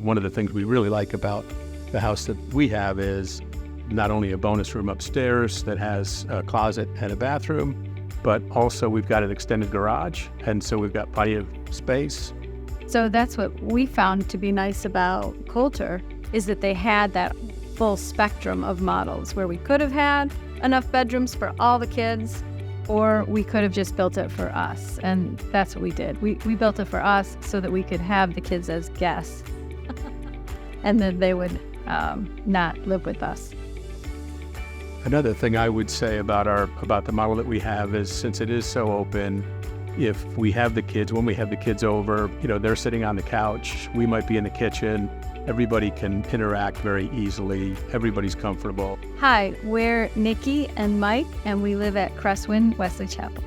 One of the things we really like about the house that we have is not only a bonus room upstairs that has a closet and a bathroom, but also we've got an extended garage, and so we've got plenty of space. So that's what we found to be nice about Kolter, is that they had that full spectrum of models where we could have had enough bedrooms for all the kids, or we could have just built it for us. And that's what we did. We built it for us so that we could have the kids as guests and then they would not live with us. Another thing I would say about the model that we have is, since it is so open, if we have the kids, when we have the kids over, they're sitting on the couch, we might be in the kitchen, everybody can interact very easily, everybody's comfortable. Hi, we're Nikki and Mike, and we live at Cresswind Wesley Chapel.